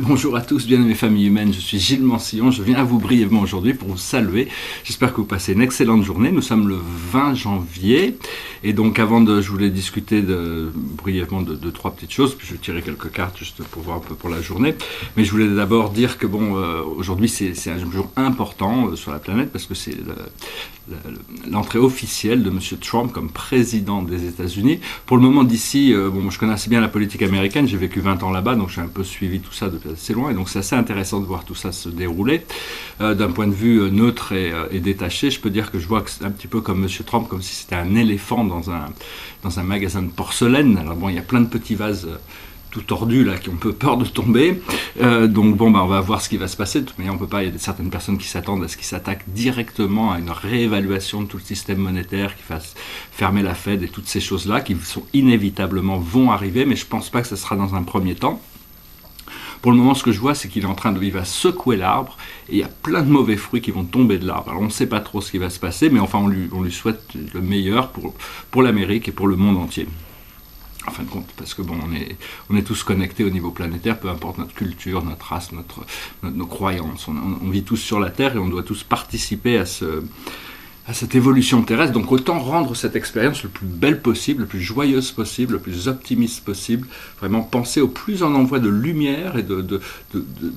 Bonjour à tous, bien-aimés familles humaines, je suis Gilles Mansillon, je viens à vous brièvement aujourd'hui pour vous saluer. J'espère que vous passez une excellente journée. Nous sommes le 20 janvier et donc je voulais discuter brièvement de trois petites choses, puis je vais tirer quelques cartes juste pour voir un peu pour la journée. Mais je voulais d'abord dire que aujourd'hui c'est un jour important sur la planète parce que c'est l'entrée officielle de M. Trump comme président des États-Unis. Pour le moment d'ici, je connais assez bien la politique américaine, j'ai vécu 20 ans là-bas, donc j'ai un peu suivi tout ça depuis assez loin, et donc c'est assez intéressant de voir tout ça se dérouler. D'un point de vue neutre et détaché, je peux dire que je vois que c'est un petit peu comme M. Trump, comme si c'était un éléphant dans un magasin de porcelaine. Alors bon, il y a plein de petits vases tout tordus là qui ont un peu peur de tomber. On va voir ce qui va se passer. De toute manière, on peut pas. Il y a certaines personnes qui s'attendent à ce qu'ils s'attaquent directement à une réévaluation de tout le système monétaire, qui fasse fermer la Fed et toutes ces choses-là qui sont inévitablement vont arriver, mais je pense pas que ce sera dans un premier temps. Pour le moment, ce que je vois, c'est qu'il va secouer l'arbre et il y a plein de mauvais fruits qui vont tomber de l'arbre. Alors, on ne sait pas trop ce qui va se passer, mais enfin, on lui souhaite le meilleur pour l'Amérique et pour le monde entier. En fin de compte, parce que on est tous connectés au niveau planétaire, peu importe notre culture, notre race, nos croyances. On vit tous sur la Terre et on doit tous participer à cette évolution terrestre, donc autant rendre cette expérience le plus belle possible, le plus joyeuse possible, le plus optimiste possible, vraiment penser au plus on envoie de lumière et de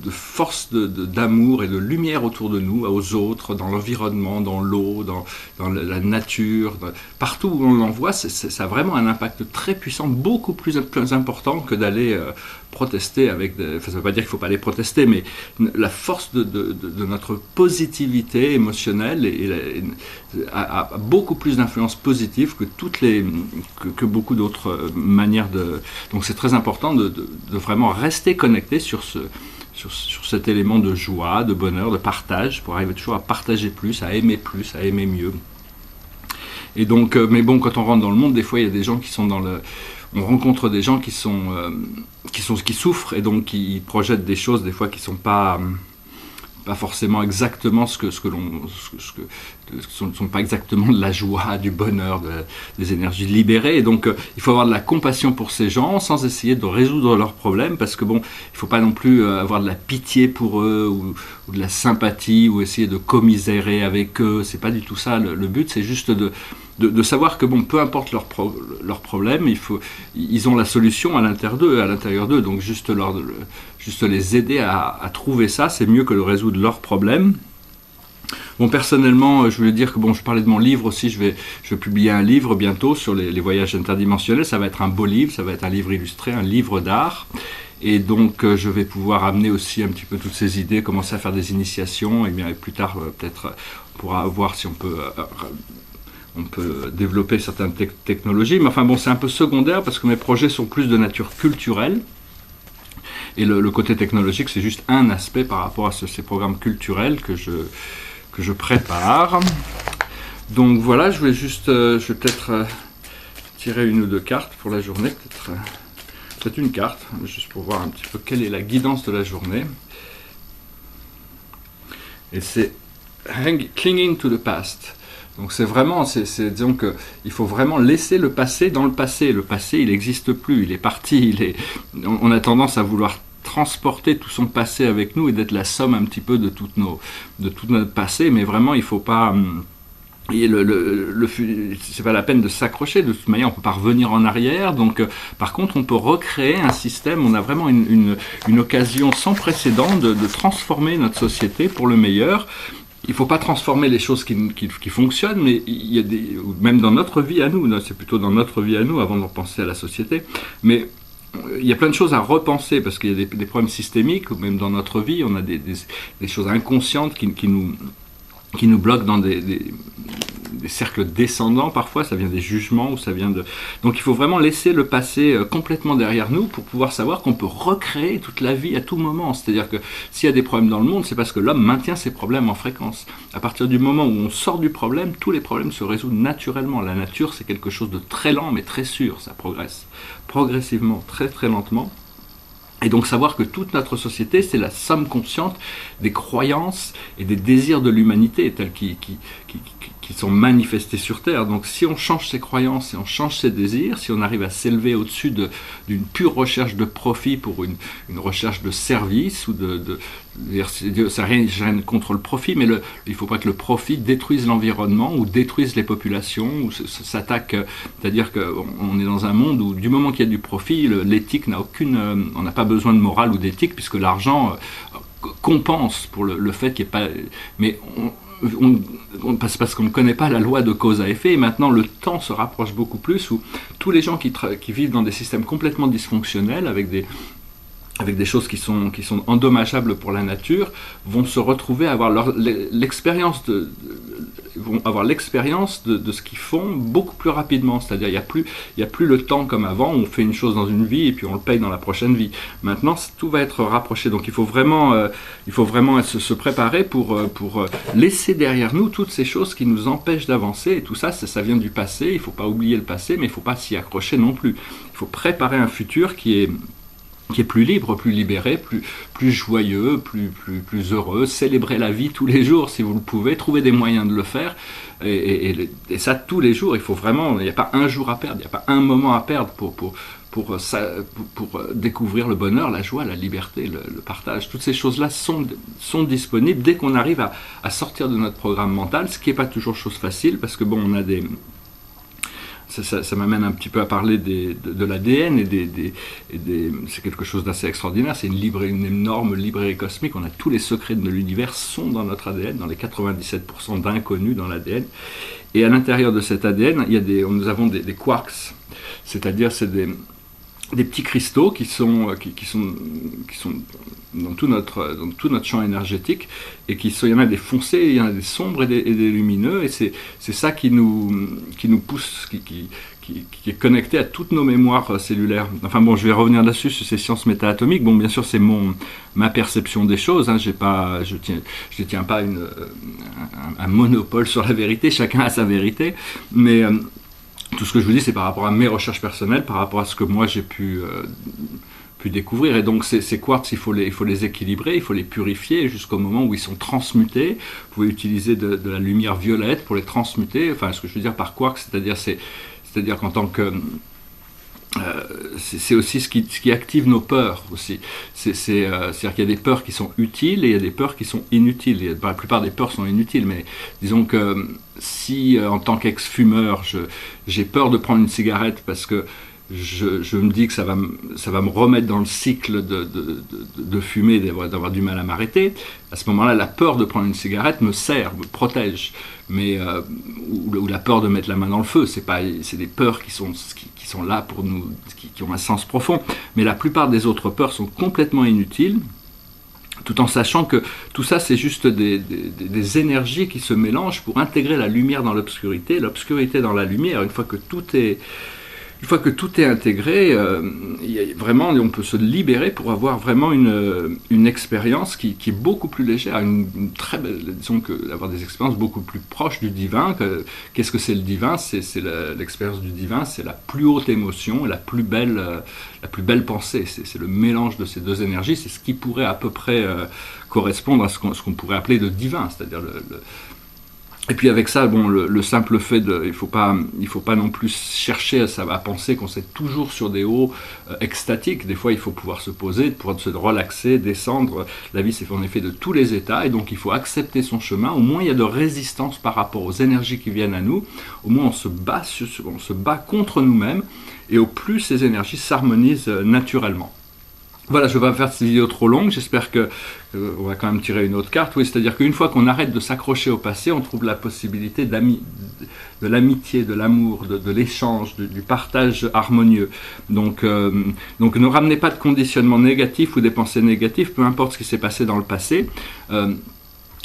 force d'amour et de lumière autour de nous, aux autres, dans l'environnement, dans l'eau, dans la nature, partout où on l'envoie, ça a vraiment un impact très puissant, beaucoup plus important que d'aller protester ça ne veut pas dire qu'il ne faut pas aller protester, mais la force de notre positivité émotionnelle a beaucoup plus d'influence positive que beaucoup d'autres manières de... Donc c'est très important de vraiment rester connecté sur cet élément de joie, de bonheur, de partage, pour arriver toujours à partager plus, à aimer mieux. Et donc, mais bon, quand on rentre dans le monde, des fois il y a des gens qui sont on rencontre des gens qui souffrent et donc qui projettent des choses des fois qui sont pas forcément exactement ce sont pas exactement de la joie, du bonheur, des énergies libérées. Et donc il faut avoir de la compassion pour ces gens sans essayer de résoudre leurs problèmes, parce que il faut pas non plus avoir de la pitié pour eux ou de la sympathie ou essayer de commisérer avec eux. C'est pas du tout ça. Le but, c'est juste de savoir que peu importe leurs problèmes, ils ont la solution à l'intérieur d'eux. Donc juste les aider à trouver ça, c'est mieux que de résoudre leurs problèmes. Personnellement, je voulais dire que je parlais de mon livre aussi, je vais publier un livre bientôt sur les voyages interdimensionnels. Ça va être un beau livre, ça va être un livre illustré, un livre d'art. Et donc je vais pouvoir amener aussi un petit peu toutes ces idées, commencer à faire des initiations, et bien plus tard peut-être on pourra voir si on peut développer certaines technologies. Mais enfin c'est un peu secondaire parce que mes projets sont plus de nature culturelle. Et le côté technologique, c'est juste un aspect par rapport à ces programmes culturels que je prépare. Donc voilà, je vais peut-être tirer une ou deux cartes pour la journée, peut-être une carte, juste pour voir un petit peu quelle est la guidance de la journée. Et c'est Clinging to the Past. Donc disons qu'il faut vraiment laisser le passé dans le passé. Le passé, il n'existe plus, il est parti. On a tendance à vouloir transporter tout son passé avec nous et d'être la somme un petit peu de tout notre passé, mais vraiment il ne faut pas... c'est pas la peine de s'accrocher, de toute manière on ne peut pas revenir en arrière, donc par contre on peut recréer un système, on a vraiment une occasion sans précédent de transformer notre société pour le meilleur. Il ne faut pas transformer les choses qui fonctionnent, mais il y a même dans notre vie à nous, c'est plutôt dans notre vie à nous avant de penser à la société, mais il y a plein de choses à repenser parce qu'il y a des problèmes systémiques, ou même dans notre vie, on a des choses inconscientes qui nous bloquent dans des cercles descendants parfois, ça vient des jugements ou ça vient de... Donc il faut vraiment laisser le passé complètement derrière nous pour pouvoir savoir qu'on peut recréer toute la vie à tout moment. C'est-à-dire que s'il y a des problèmes dans le monde, c'est parce que l'homme maintient ses problèmes en fréquence. À partir du moment où on sort du problème, tous les problèmes se résolvent naturellement. La nature, c'est quelque chose de très lent mais très sûr, ça progresse progressivement, très très lentement. Et donc savoir que toute notre société, c'est la somme consciente des croyances et des désirs de l'humanité tels qu'ils sont manifestés sur Terre. Donc si on change ses croyances, si on change ses désirs, si on arrive à s'élever au-dessus d'une pure recherche de profit pour une recherche de service, ou ça n'a rien contre le profit, mais il ne faut pas que le profit détruise l'environnement ou détruise les populations, ou s'attaque. C'est-à-dire qu'on est dans un monde où du moment qu'il y a du profit, l'éthique n'a aucune... on n'a pas besoin de morale ou d'éthique, puisque l'argent compense pour le fait qu'il n'y ait pas... Mais parce qu'on ne connaît pas la loi de cause à effet, et maintenant le temps se rapproche beaucoup plus, où tous les gens qui vivent dans des systèmes complètement dysfonctionnels, avec des choses qui sont endommageables pour la nature, vont se retrouver à avoir l'expérience de ce qu'ils font beaucoup plus rapidement. C'est-à-dire il y a plus le temps comme avant, où on fait une chose dans une vie et puis on le paye dans la prochaine vie. Maintenant, tout va être rapproché. Donc il faut vraiment se préparer pour laisser derrière nous toutes ces choses qui nous empêchent d'avancer. Et tout ça, ça vient du passé. Il ne faut pas oublier le passé, mais il ne faut pas s'y accrocher non plus. Il faut préparer un futur qui est plus libre, plus libéré, plus joyeux, plus heureux, célébrer la vie tous les jours si vous le pouvez, trouver des moyens de le faire, et ça tous les jours. Il faut vraiment, il n'y a pas un jour à perdre, il n'y a pas un moment à perdre pour découvrir le bonheur, la joie, la liberté, le partage. Toutes ces choses-là sont disponibles dès qu'on arrive à sortir de notre programme mental, ce qui n'est pas toujours chose facile, parce que bon, on a des... Ça m'amène un petit peu à parler de l'ADN, c'est quelque chose d'assez extraordinaire. C'est une énorme librairie cosmique. On a tous les secrets de l'univers sont dans notre ADN, dans les 97% d'inconnus dans l'ADN. Et à l'intérieur de cet ADN, nous avons des quarks, c'est-à-dire c'est des petits cristaux qui sont dans tout notre champ énergétique, et il y en a des foncés, il y en a des sombres et des lumineux, et c'est ça qui nous pousse, qui est connecté à toutes nos mémoires cellulaires. Enfin bon, je vais revenir là-dessus, sur ces sciences méta-atomiques. Bon, bien sûr, c'est ma perception des choses, hein. Je détiens pas un monopole sur la vérité, chacun a sa vérité, mais tout ce que je vous dis, c'est par rapport à mes recherches personnelles, par rapport à ce que moi j'ai pu découvrir. Et donc ces quartz, il faut les équilibrer, il faut les purifier jusqu'au moment où ils sont transmutés. Vous pouvez utiliser de la lumière violette pour les transmuter. Enfin, ce que je veux dire par quartz, c'est-à-dire qu'en tant que... c'est aussi ce qui active nos peurs aussi. C'est-à-dire qu'il y a des peurs qui sont utiles et il y a des peurs qui sont inutiles. La plupart des peurs sont inutiles, mais disons que si en tant qu'ex-fumeur j'ai peur de prendre une cigarette parce que je me dis que ça va me remettre dans le cycle de fumer, d'avoir du mal à m'arrêter, à ce moment-là, la peur de prendre une cigarette me sert, me protège. Mais ou la peur de mettre la main dans le feu, c'est des peurs qui sont là pour nous, qui ont un sens profond. Mais la plupart des autres peurs sont complètement inutiles, tout en sachant que tout ça, c'est juste des énergies qui se mélangent pour intégrer la lumière dans l'obscurité, l'obscurité dans la lumière. Une fois que tout est intégré, vraiment, on peut se libérer pour avoir vraiment une expérience qui est beaucoup plus légère, une très belle, disons avoir des expériences beaucoup plus proches du divin. Qu'est-ce que c'est le divin ? C'est l'expérience du divin, c'est la plus haute émotion, la plus belle pensée. C'est le mélange de ces deux énergies. C'est ce qui pourrait à peu près correspondre à ce qu'on pourrait appeler le divin, c'est-à-dire Et puis avec ça, bon, le simple fait il faut pas non plus chercher à penser qu'on est toujours sur des hauts extatiques. Des fois, il faut pouvoir se poser, pouvoir se relaxer, descendre. La vie, c'est en effet de tous les états, et donc il faut accepter son chemin. Au moins, il y a de résistance par rapport aux énergies qui viennent à nous. Au moins, on se bat contre nous-mêmes, et au plus ces énergies s'harmonisent naturellement. Voilà, je ne vais pas faire cette vidéo trop longue, j'espère qu'on va quand même tirer une autre carte. Oui, c'est-à-dire qu'une fois qu'on arrête de s'accrocher au passé, on trouve la possibilité de l'amitié, de l'amour, de l'échange, du partage harmonieux. Donc ne ramenez pas de conditionnement négatif ou des pensées négatives, peu importe ce qui s'est passé dans le passé.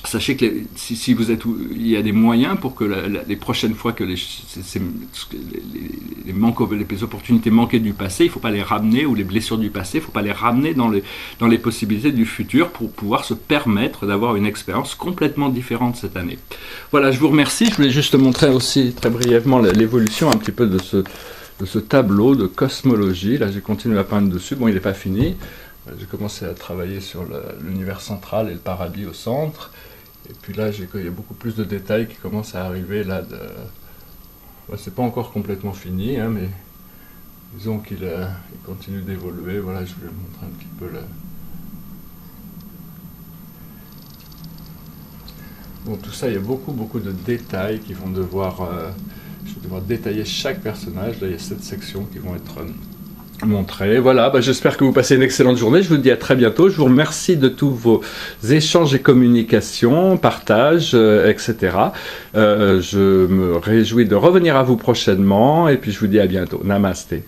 Sachez que il y a des moyens pour que les prochaines fois que les opportunités manquées du passé, il ne faut pas les ramener, ou les blessures du passé, il ne faut pas les ramener dans les possibilités du futur, pour pouvoir se permettre d'avoir une expérience complètement différente cette année. Voilà, je vous remercie. Je voulais juste montrer aussi très brièvement l'évolution un petit peu de ce tableau de cosmologie. Là, j'ai continué à peindre dessus. Bon, il n'est pas fini. j'ai commencé à travailler sur l'univers central et le paradis au centre. Et puis là, il y a beaucoup plus de détails qui commencent à arriver là. C'est pas encore complètement fini, hein, mais disons qu'il continue d'évoluer. Voilà, je vais vous montrer un petit peu là. Bon, tout ça, il y a beaucoup de détails qui vont devoir... je vais devoir détailler chaque personnage. Là, il y a 7 sections qui vont être montrées. Voilà, j'espère que vous passez une excellente journée. Je vous dis à très bientôt. Je vous remercie de tous vos échanges et communications, partages, etc. Je me réjouis de revenir à vous prochainement. Et puis, je vous dis à bientôt. Namasté.